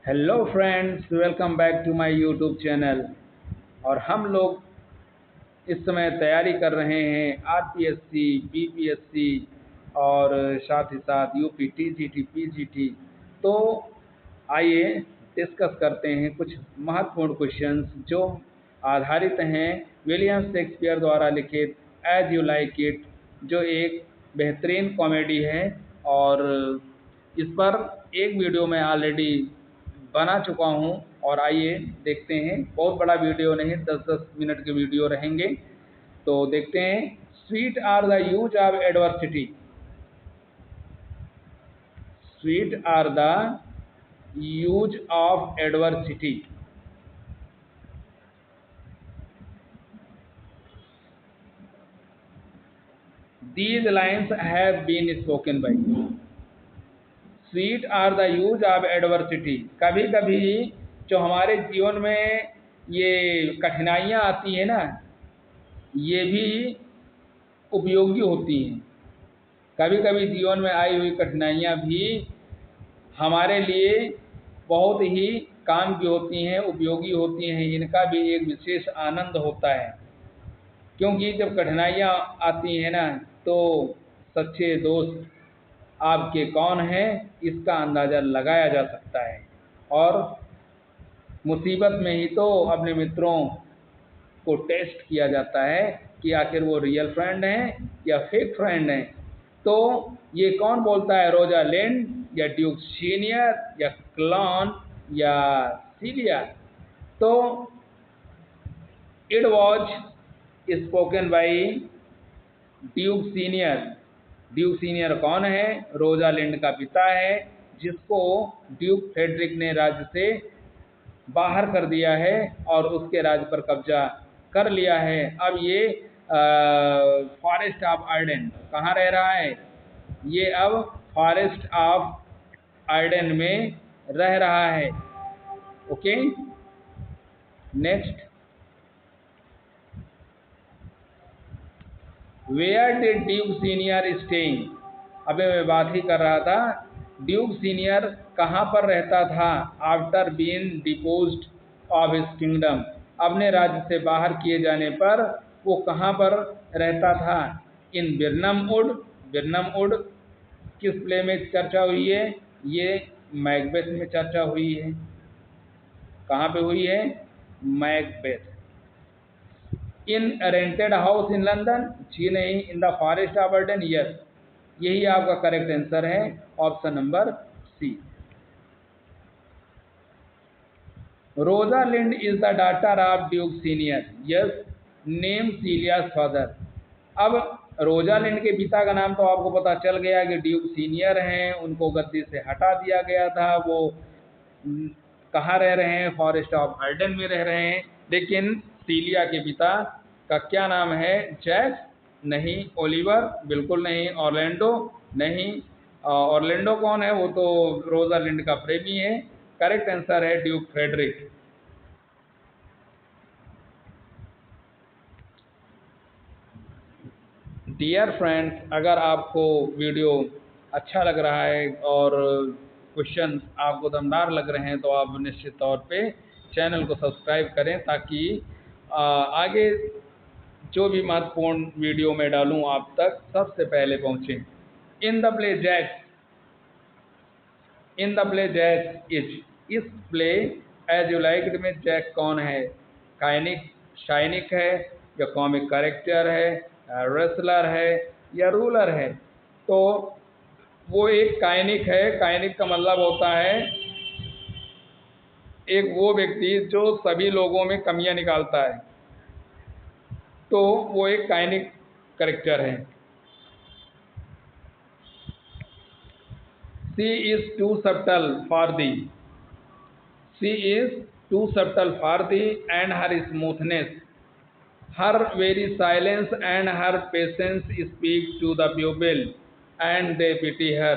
Hello friends, welcome back to my YouTube channel. और हम लोग इस समय तैयारी कर रहे हैं आरपीएससी, बीपीएससी और साथ ही साथ यूपी टीजीटी, पीजीटी। तो आइए डिस्कस करते हैं कुछ महत्वपूर्ण क्वेश्चंस जो आधारित हैं विलियम शेक्सपियर द्वारा लिखित एज यू लाइक इट, जो एक बेहतरीन कॉमेडी है। और इस पर एक वीडियो में ऑलरेडी बना चुका हूँ। और आइए देखते हैं, बहुत बड़ा वीडियो नहीं, 10-10 मिनट के वीडियो रहेंगे। तो देखते हैं। Sweet are the use of adversity. Sweet are the use of adversity. These lines have been spoken by. Sweet are the use of adversity. कभी कभी जो हमारे जीवन में ये कठिनाइयाँ आती हैं ना, ये भी उपयोगी होती हैं। कभी कभी जीवन में आई हुई कठिनाइयाँ भी हमारे लिए बहुत ही काम की होती हैं, उपयोगी होती हैं। इनका भी एक विशेष आनंद होता है, क्योंकि जब कठिनाइयाँ आती हैं ना, तो सच्चे दोस्त आपके कौन हैं इसका अंदाज़ा लगाया जा सकता है। और मुसीबत में ही तो अपने मित्रों को टेस्ट किया जाता है कि आखिर वो रियल फ्रेंड हैं या फेक फ्रेंड हैं। तो ये कौन बोलता है, रोजालिंड या ड्यूक सीनियर या क्लॉन या सीलिया? तो it was spoken by Duke senior. Duke senior कौन है? रोजालिंड का पिता है, जिसको ड्यूक फ्रेडरिक ने राज्य से बाहर कर दिया है और उसके राज्य पर कब्जा कर लिया है। अब ये फॉरेस्ट ऑफ आर्डेन कहाँ रह रहा है? ये अब फॉरेस्ट ऑफ आर्डेन में रह रहा है। Okay, next. Where did Duke Senior staying? अभी मैं बात ही कर रहा था, ड्यूक सीनियर कहाँ पर रहता था? After being deposed of his kingdom, अपने राज्य से बाहर किए जाने पर वो कहाँ पर रहता था? इन बिरनम वुड। बिरनम वुड किस प्ले में चर्चा हुई है? ये मैकबेथ में चर्चा हुई है। कहाँ पे हुई है? Macbeth. In rented house in London? जी नहीं। In the forest of Arden? Yes. यही आपका करेक्ट आंसर है, option number C. Rosalind is the daughter of Duke Senior. Yes. Name Celia's father. अब रोजालिंड के पिता का नाम तो आपको पता चल गया कि ड्यूक सीनियर हैं, उनको गद्दी से हटा दिया गया था। वो कहाँ रह रहे हैं? फॉरेस्ट ऑफ आर्डेन में रह रहे हैं। लेकिन सीलिया के पिता का क्या नाम है? जैक? नहीं। ओलिवर? बिल्कुल नहीं। ऑर्लैंडो? नहीं। ऑर्लैंडो कौन है? वो तो रोजालिंड का प्रेमी है। करेक्ट आंसर है ड्यूक फ्रेडरिक। डियर फ्रेंड्स, अगर आपको वीडियो अच्छा लग रहा है और क्वेश्चन आपको दमदार लग रहे हैं, तो आप निश्चित तौर पे चैनल को सब्सक्राइब करें, ताकि आगे जो भी महत्वपूर्ण वीडियो मैं डालूं आप तक सबसे पहले पहुंचे। In the play Jaques. In the play Jaques is. इस play as you like it में जैक कौन है? काइनिक, शाइनिक है, या कॉमिक कैरेक्टर है, रेसलर है, या रूलर है? तो वो एक काइनिक है। काइनिक का मतलब होता है एक वो व्यक्ति जो सभी लोगों में कमियां निकालता है। तो वो एक काइनिक कैरेक्टर है। She is too subtle for thee. She is too subtle for thee, and her smoothness, her very silence and her patience speak to the pupil, and they pity her.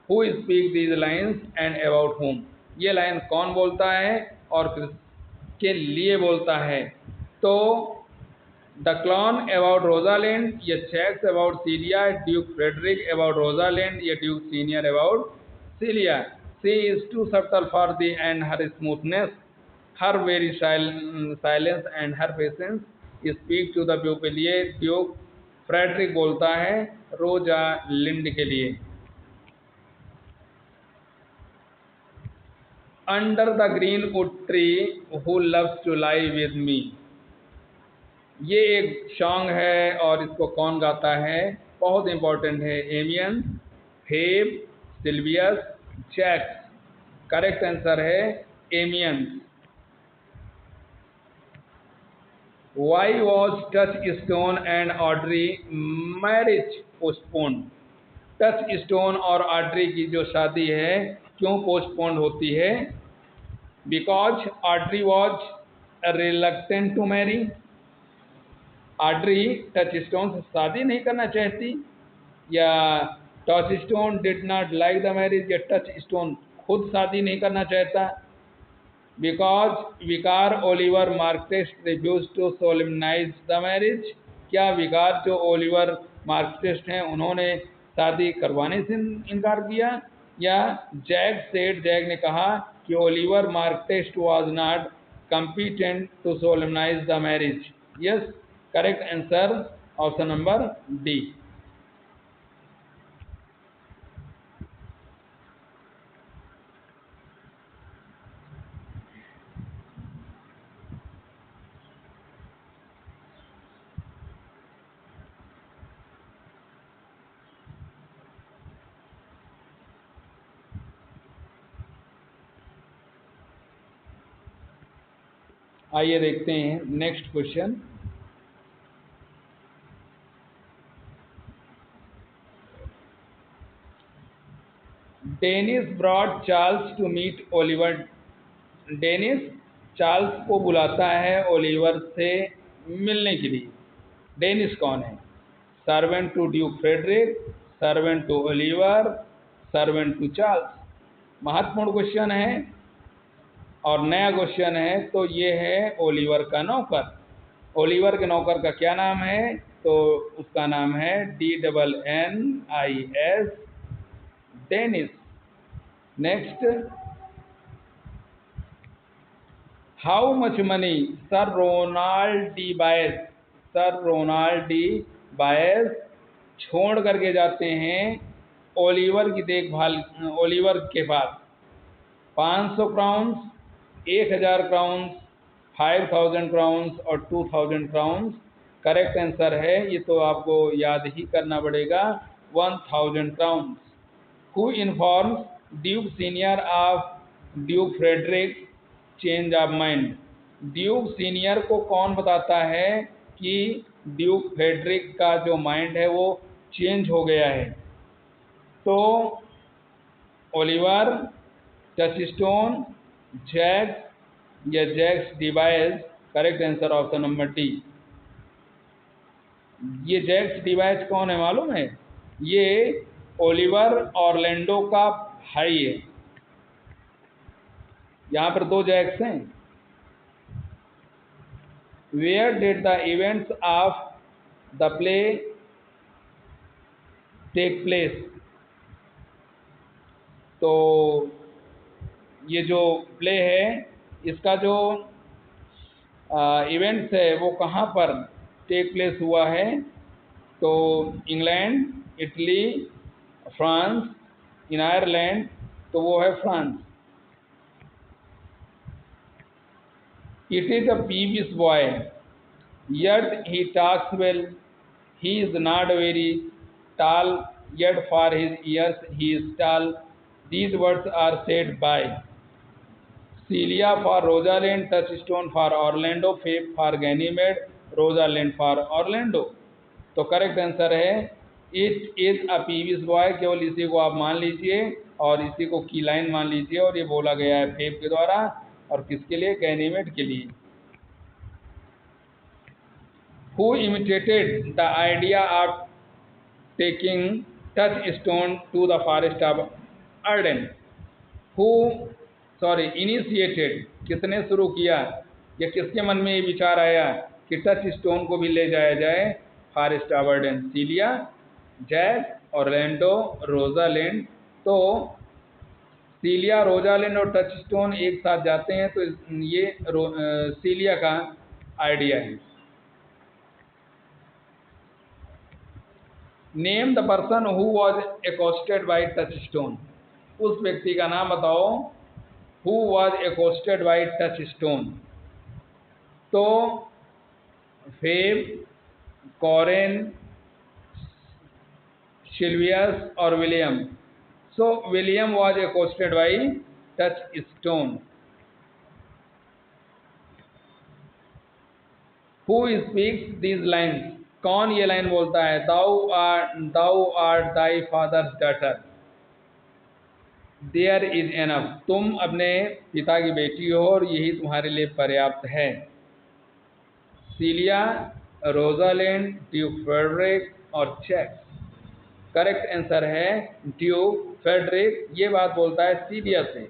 Who speak these lines and about whom? ये line कौन बोलता है और किसके लिए बोलता है? तो द क्लॉन अबाउट रोजालिंड, या Jaques about Celia, Duke Frederick about Rosalind, या Duke Senior about Celia? She is too subtle for thee, and her smoothness, her very silence and her patience speak to the pupil। ये Duke Frederick बोलता है Rosalind के लिए। Under the greenwood tree who loves to lie with me. ये एक song है और इसको कौन गाता है, बहुत इंपॉर्टेंट है। Amiens, Phebe, Silvius, Jaques. Correct answer है Amiens. Why was Touchstone and Audrey marriage postpone. Touchstone और ऑड्री की जो शादी है क्यों पोस्टपोन होती है? Because Audrey was reluctant to marry. Audrey Touchstone से शादी नहीं करना चाहती, या Touchstone did not like the marriage, या टच स्टोन खुद शादी नहीं करना चाहता। Because vicar Oliver Martext refuse to solemnise the marriage. क्या विकार जो ओलिवर मार्कटेस्ट हैं उन्होंने शादी करवाने से इनकार किया? या जैक ने कहा कि Oliver Martext was not competent to solemnise the marriage. Yes, correct answer option number D. आइए देखते हैं next question. Dennis brought Charles to meet Oliver. Dennis Charles को बुलाता है ओलिवर से मिलने के लिए। डेनिस कौन है? Servant to Duke Frederick, servant to Oliver, servant to Charles. महत्वपूर्ण क्वेश्चन है और नया क्वेश्चन है, तो ये है ओलिवर का नौकर। ओलिवर के नौकर का क्या नाम है? तो उसका नाम है DNNIS, Dennis. Next, how much money Sir Rowland de Boys छोड़ करके जाते हैं ओलिवर की देखभाल, ओलिवर के पास? 500 क्राउन्स, 1000 क्राउन्स, 5000 क्राउन्स और 2000 क्राउन्स। करेक्ट आंसर है, ये तो आपको याद ही करना पड़ेगा, 1000 crowns. Who informs Duke Senior of Duke Frederick change of mind. Duke Senior को कौन बताता है कि ड्यूक फ्रेडरिक का जो माइंड है वो चेंज हो गया है? तो ओलिवर, टचस्टोन, जैक्स या Jaques de Boys. Correct answer option number D. ये जैक्स डिवाइस कौन है मालूम है? ये ओलिवर ऑरलैंडो का भाई है। यहाँ पर 2 जैक्स हैं। Where did the events of the play take place. तो ये जो प्ले है इसका जो इवेंट्स है वो कहाँ पर टेक प्लेस हुआ है? तो England, Italy, France, in Ireland, तो वो है France. It is a peevish boy yet he talks well, he is not very tall, yet for his years he is tall। These words are said by Celia for Rosalind, Touchstone for Orlando, Faith for Ganymede, Rosalind for Orlando। तो correct answer है it is a peevish boy. केवल इसी को आप मान लीजिए और इसी को की लाइन मान लीजिए, और ये बोला गया है फेब के द्वारा, और किसके लिए? गैनीमेड के लिए। Who imitated the idea of taking touchstone to the forest of Arden? Initiated, किसने शुरू किया या किसके मन में ये विचार आया कि टच स्टोन को भी ले जाया जाए forest of Arden? Celia, Jaques, Orlando, Rosalind. तो सीलिया, रोजालिंड और टचस्टोन एक साथ जाते हैं, तो ये सीलिया का आइडिया है। Name the person who was accosted by Touchstone. उस व्यक्ति का नाम बताओ who was accosted by Touchstone. तो फेब, कॉरेन, सिल्वियस और William. So William was accosted by Touchstone. Who speaks these lines. कौन ये लाइन बोलता है? Thou art thy father's daughter, there is enough. तुम अपने पिता की बेटी हो और यही तुम्हारे लिए पर्याप्त है। सीलिया, रोजालिंड, ड्यूक फेडरिक और चेक्स। करेक्ट आंसर है ड्यूक फेडरिक। ये बात बोलता है सीलिया से।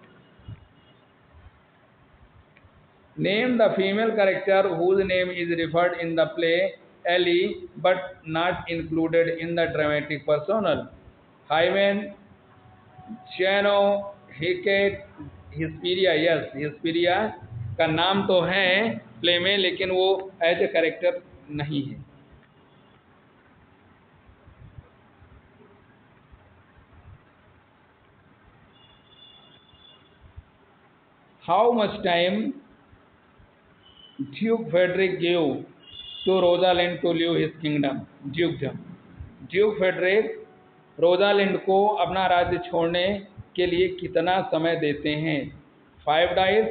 Name the female character whose name is referred in the play only but not included in the dramatic personal. Hymen, चैनो, हिकेट, हिस्पीरिया। यस, हिस्पीरिया का नाम तो है प्ले में, लेकिन वो एज ए कैरेक्टर नहीं है। How much time Duke Frederick give to Rosalind to leave his kingdom. Duke Frederick Rosalind को अपना राज्य छोड़ने के लिए कितना समय देते हैं? 5 days,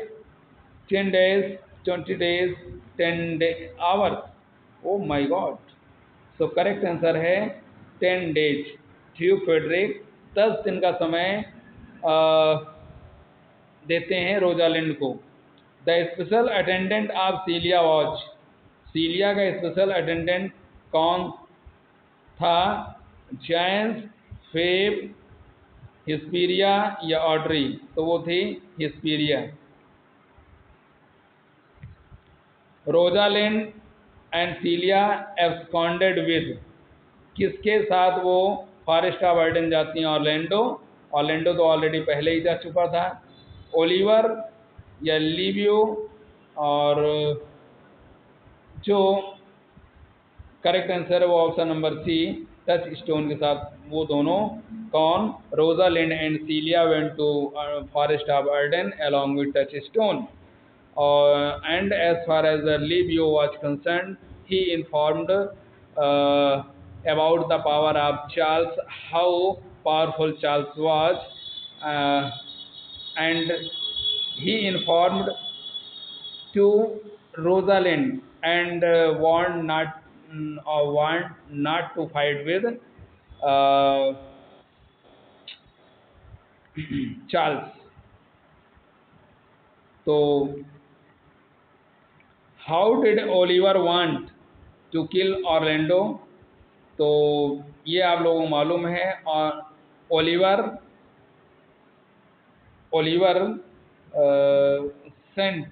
10 days, 20 days, 10 hours। ओ माई गॉड। सो करेक्ट आंसर है 10 days। ड्यूक फेडरिक 10 दिन का समय देते हैं रोजालिंड को। The special attendant of Celia was. Celia का स्पेशल अटेंडेंट कौन था? जैंस, फेब, हिस्पीरिया या ऑड्री? तो वो थी Hisperia. Rosalind and Celia absconded with. किसके साथ वो फॉरेस्ट ऑफ आर्डन जाती हैं? ऑर्लैंडो तो ऑलरेडी पहले ही जा चुका था। ओलिवर या लिवियो, और जो करेक्ट आंसर है वो option number C, Touchstone के साथ। वो दोनों कौन? Rosalind and Celia went to forest of Arden along with Touchstone. And as far as Livio was concerned, he informed about the power of Charles, how powerful Charles was, and he informed to Rosalind and warned not to fight with Charles. तो how did Oliver want to kill Orlando? तो ये आप लोगों को मालूम है। और Oliver Saint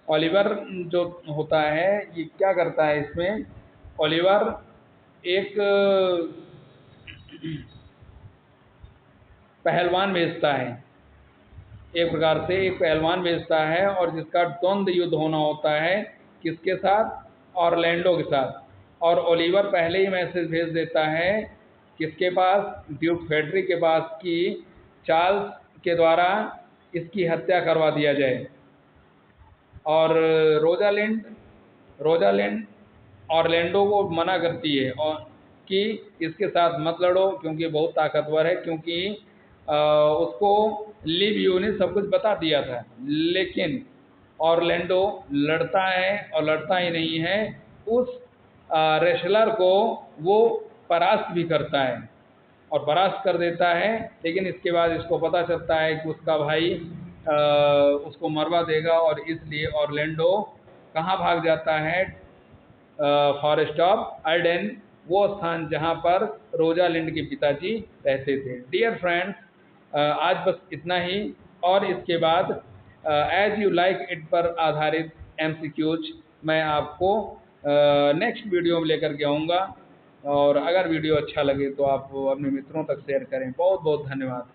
Oliver जो होता है, ये क्या करता है इसमें? ओलिवर एक पहलवान भेजता है, एक प्रकार से एक पहलवान भेजता है, और जिसका द्वंद्व युद्ध होना होता है किसके साथ? ऑर्लैंडो के साथ। और ओलिवर पहले ही मैसेज भेज देता है किसके पास? ड्यूक फेडरिक के पास, कि चार्ल्स के द्वारा इसकी हत्या करवा दिया जाए। और रोजालिंड ऑर्लैंडो को मना करती है और कि इसके साथ मत लड़ो क्योंकि बहुत ताकतवर है, क्योंकि उसको लिवियो ने सब कुछ बता दिया था। लेकिन ऑर्लैंडो लड़ता है, और लड़ता ही नहीं है, उस रेसलर को वो परास्त भी करता है और परास्त कर देता है। लेकिन इसके बाद इसको पता चलता है कि उसका भाई उसको मरवा देगा, और इसलिए ऑर्लैंडो कहाँ भाग जाता है? फॉरेस्ट ऑफ आर्डन, वो स्थान जहाँ पर रोजालिंड के पिताजी रहते थे। डियर फ्रेंड्स, आज बस इतना ही, और इसके बाद एज यू लाइक इट पर आधारित MCQs मैं आपको नेक्स्ट वीडियो में लेकर के आऊँगा। और अगर वीडियो अच्छा लगे तो आप अपने मित्रों तक शेयर करें। बहुत बहुत धन्यवाद।